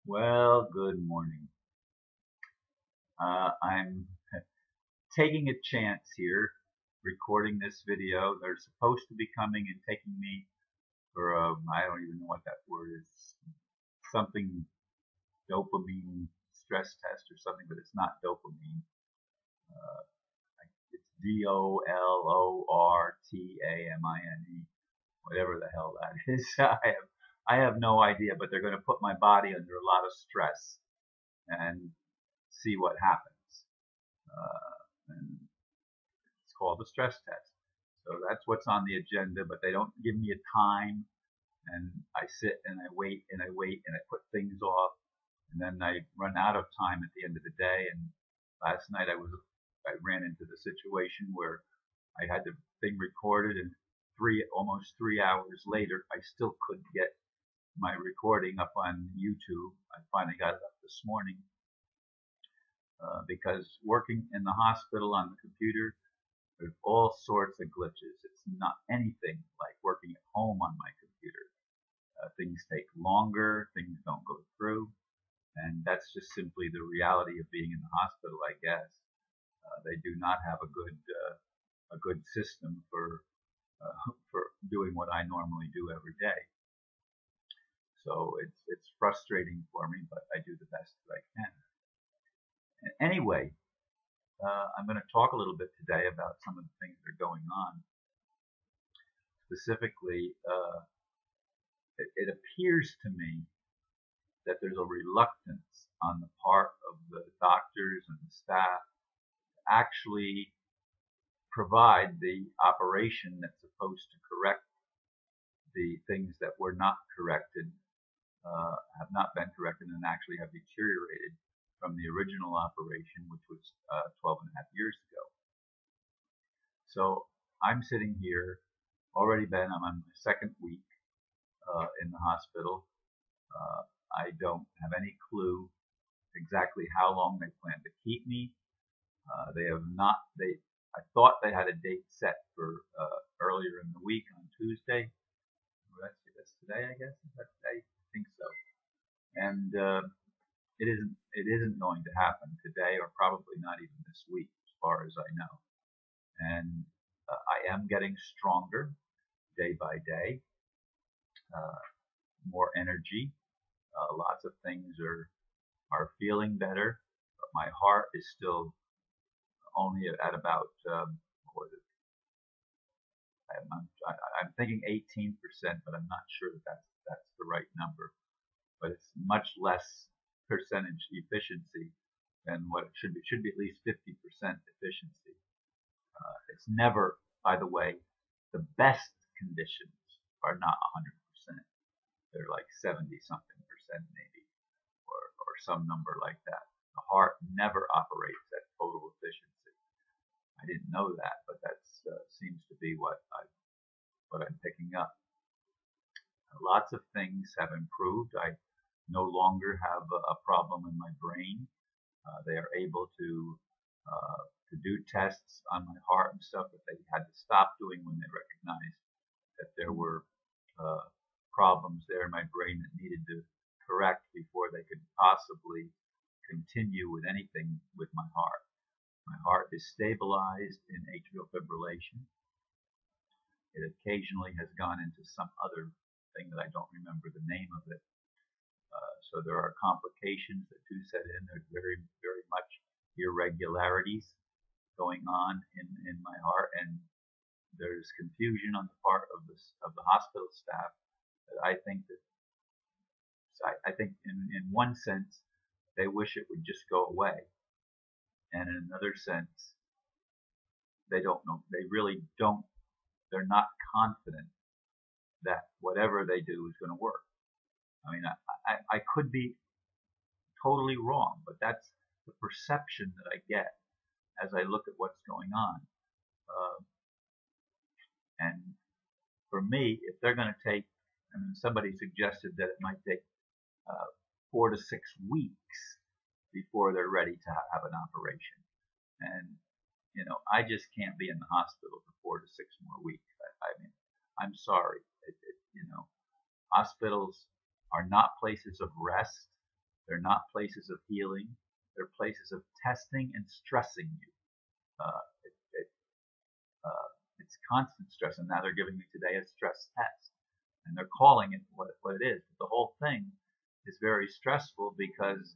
Well, good morning. I'm taking a chance here, recording this video. They're supposed to be coming and taking me for I don't even know what that word is, something dopamine stress test or something, but it's not dopamine. Uh, it's DOLORTAMINE, whatever the hell that is. I have no idea, but they're going to put my body under a lot of stress and see what happens. And it's called a stress test. So that's what's on the agenda, but they don't give me a time. And I sit and I wait and I wait and I put things off. And then I run out of time at the end of the day. And last night I ran into the situation where I had the thing recorded, and almost 3 hours later, I still couldn't get my recording up on YouTube. I finally got it up this morning because working in the hospital on the computer, there's all sorts of glitches. It's not anything like working at home on my computer. Things take longer, things don't go through, and that's just simply the reality of being in the hospital, I guess. They do not have a good system for doing what I normally do every day. So it's frustrating for me, but I do the best that I can. And anyway, I'm going to talk a little bit today about some of the things that are going on. Specifically, it appears to me that there's a reluctance on the part of the doctors and the staff to actually provide the operation that's supposed to correct the things that were not corrected, have not been corrected, and actually have deteriorated from the original operation, which was 12 and a half years ago. So I'm sitting here, I'm on my second week in the hospital. I don't have any clue exactly how long they plan to keep me. They have not. I thought they had a date set for earlier in the week on Tuesday. That's today, I guess. Is that today? I think so. And it isn't going to happen today, or probably not even this week, as far as I know. And I am getting stronger day by day. More energy. Lots of things are feeling better, but my heart is still only at about what was it? I'm thinking 18%, but I'm not sure that that's the right number. But it's much less percentage efficiency than what it should be. It should be at least 50% efficiency. It's never, by the way, the best conditions are not 100%. They're like 70 something percent maybe, or some number like that. The heart never operates at total efficiency. I didn't know that, but that seems to be what I'm picking up. Lots of things have improved. I no longer have a problem in my brain. They are able to do tests on my heart and stuff that they had to stop doing when they recognized that there were problems there in my brain that needed to correct before they could possibly continue with anything with my heart. My heart is stabilized in atrial fibrillation. It occasionally has gone into some other thing that I don't remember the name of it. So there are complications that do set in. There's very, very much irregularities going on in my heart, and there's confusion on the part of the hospital staff. That I think in one sense they wish it would just go away, and in another sense they don't know. They really don't. They're not confident that whatever they do is going to work. I mean, I could be totally wrong, but that's the perception that I get as I look at what's going on. And for me, if they're going to take, I mean, somebody suggested that it might take 4 to 6 weeks before they're ready to have an operation. And, I just can't be in the hospital for 4 to 6 more weeks. I mean, I'm sorry. Hospitals are not places of rest. They're not places of healing. They're places of testing and stressing you. Uh, it, it, it's constant stress, and now they're giving me today a stress test, and they're calling it what it is. But the whole thing is very stressful because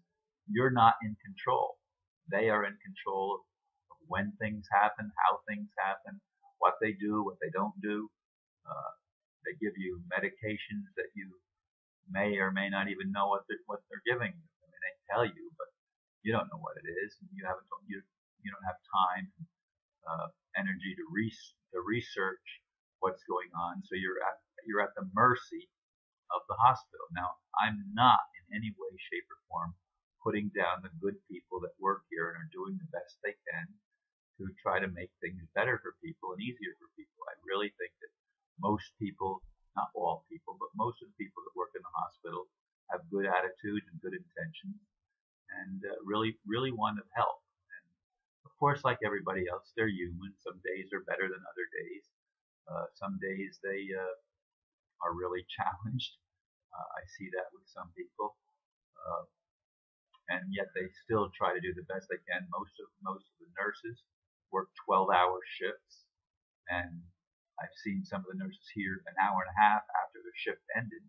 you're not in control. They are in control of when things happen, how things happen, what they do, what they don't do. They give you medications that you may or may not even know what they're giving you. I mean, they tell you, but you don't know what it is, and you don't have time, energy to research what's going on. So you're at the mercy of the hospital. Now, I'm not in any way, shape, or form putting down the good people that work here and are doing the best they can to try to make things better for people and easier for people. I really think that most people, not all people, but most of the people that work in the hospital have good attitudes and good intentions and really want to help. And of course, like everybody else, they're human. Some days are better than other days. Some days they are really challenged. I see that with some people. And yet they still try to do the best they can. Most of the nurses work 12-hour shifts, and I've seen some of the nurses here an hour and a half after their shift ended,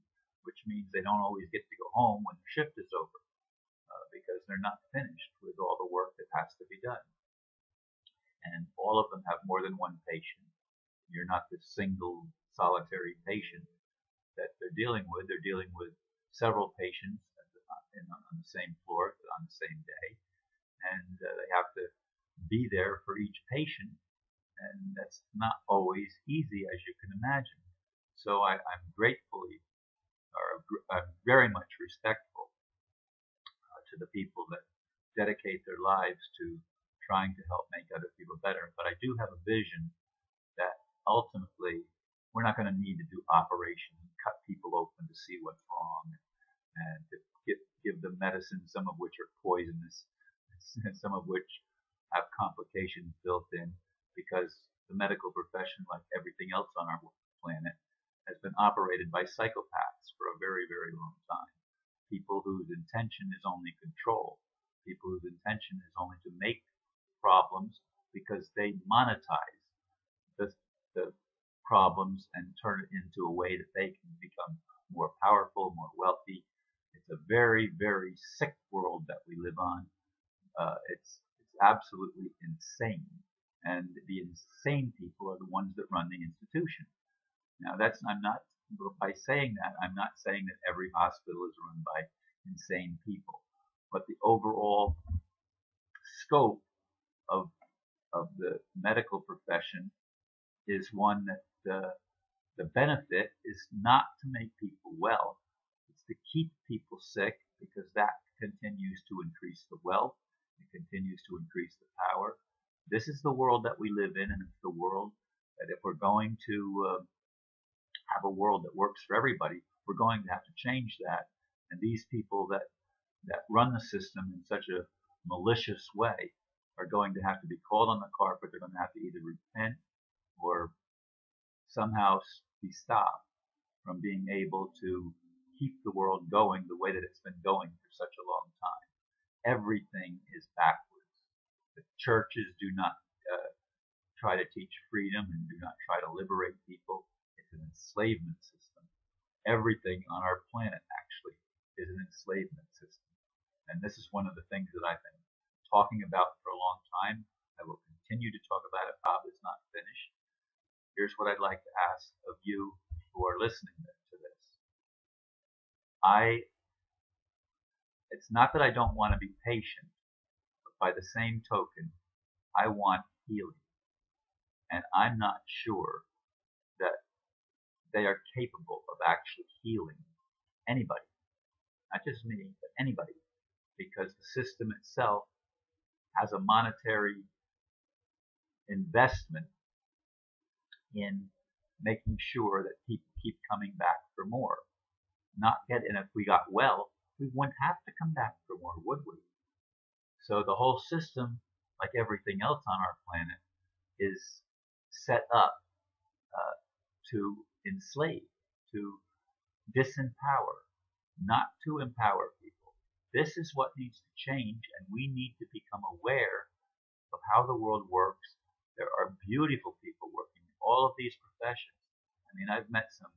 which means they don't always get to go home when their shift is over because they're not finished with all the work that has to be done. And all of them have more than one patient. You're not the single solitary patient that they're dealing with. They're dealing with several patients on the same floor on the same day, and they have to be there for each patient, and that's not always easy, as you can imagine. So I'm I'm very much respectful to the people that dedicate their lives to trying to help make other people better. But I do have a vision that ultimately we're not going to need to do operations and cut people open to see what's wrong and to give them medicine, some of which are poisonous, some of which have complications built in, because the medical profession, like everything else on our planet, has been operated by psychopaths for a very, very long time. People whose intention is only control, people whose intention is only to make problems because they monetize the problems and turn it into a way that they can become more powerful, more wealthy. It's a very, very sick world that we live on. It's absolutely insane. And the insane people are the ones that run the institution. Now, by saying that, I'm not saying that every hospital is run by insane people. But the overall scope of the medical profession is one that the benefit is not to make people well. It's to keep people sick, because that continues to increase the wealth. It continues to increase the power. This is the world that we live in, and it's the world that if we're going to have a world that works for everybody, we're going to have to change that. And these people that run the system in such a malicious way are going to have to be called on the carpet. They're going to have to either repent or somehow be stopped from being able to keep the world going the way that it's been going for such a long time. Everything is backwards. The churches do not try to teach freedom and do not try to liberate people. It's an enslavement system. Everything on our planet actually is an enslavement system. And this is one of the things that I've been talking about for a long time. I will continue to talk about it. Bob is not finished. Here's what I'd like to ask of you who are listening to this. It's not that I don't want to be patient, but by the same token, I want healing. And I'm not sure that they are capable of actually healing anybody. Not just me, but anybody. Because the system itself has a monetary investment in making sure that people keep coming back for more. And if we got well, we wouldn't have to come back for more, would we? So the whole system, like everything else on our planet, is set up to enslave, to disempower, not to empower people. This is what needs to change, and we need to become aware of how the world works. There are beautiful people working in all of these professions. I mean, I've met some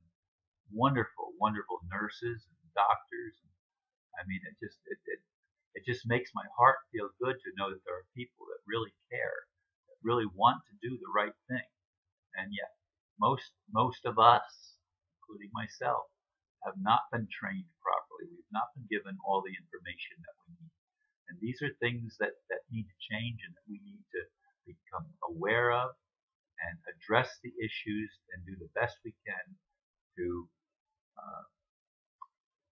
wonderful, wonderful nurses and doctors. I mean, it just makes my heart feel good to know that there are people that really care, that really want to do the right thing. And yet, most of us, including myself, have not been trained properly. We've not been given all the information that we need. And these are things that need to change and that we need to become aware of and address the issues and do the best we can to uh,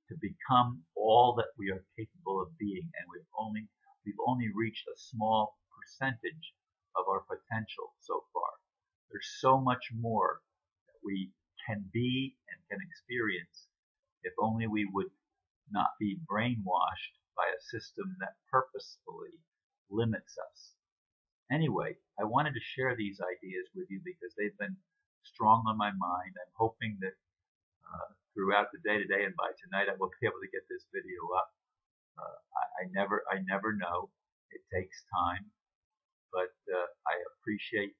to become all that we are capable of being. And we've only reached a small percentage of our potential so far. There's so much more that we can be and can experience if only we would not be brainwashed by a system that purposefully limits us. Anyway, I wanted to share these ideas with you because they've been strong on my mind. I'm hoping that throughout the day today and by tonight I will be able to get this video up. I never know. It takes time, but I appreciate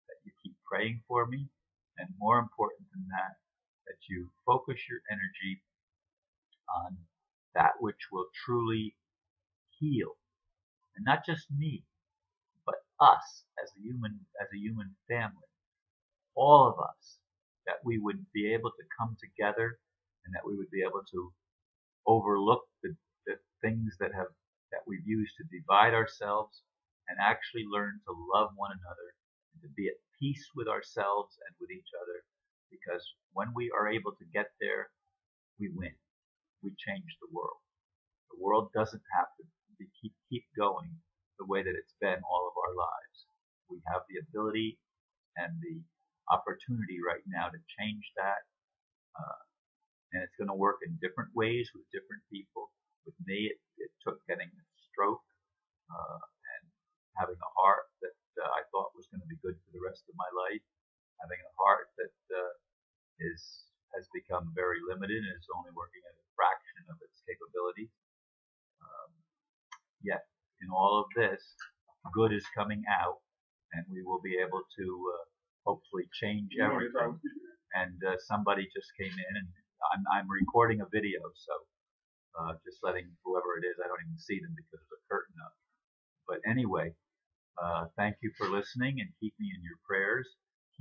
that you keep praying for me, and more important than that, that you focus your energy on that which will truly heal, and not just me, but us as a human family, all of us, that we would be able to come together and that we would be able to overlook the things that we've used to divide ourselves and actually learn to love one another and to be at peace with ourselves and with each other, because when we are able to get there, we win. We change the world. The world doesn't have to keep going the way that it's been all of our lives. We have the ability and the opportunity right now to change that, and it's going to work in different ways with different people. With me, it took getting a stroke and having a heart that I thought was going to be good for the rest of my life, having a heart that has become very limited and is only working at a fraction of its capabilities. Yet, in all of this, good is coming out, and we will be able to hopefully change everything. And somebody just came in, and I'm recording a video, so just letting whoever it is, I don't even see them because of the curtain up. But anyway, thank you for listening, and keep me in your prayers.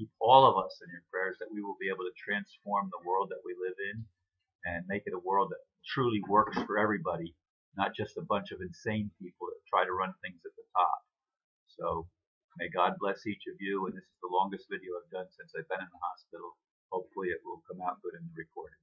Keep all of us in your prayers that we will be able to transform the world that we live in and make it a world that truly works for everybody, not just a bunch of insane people that try to run things at the top. So may God bless each of you, and this is the longest video I've done since I've been in the hospital. Hopefully it will come out good in the recording.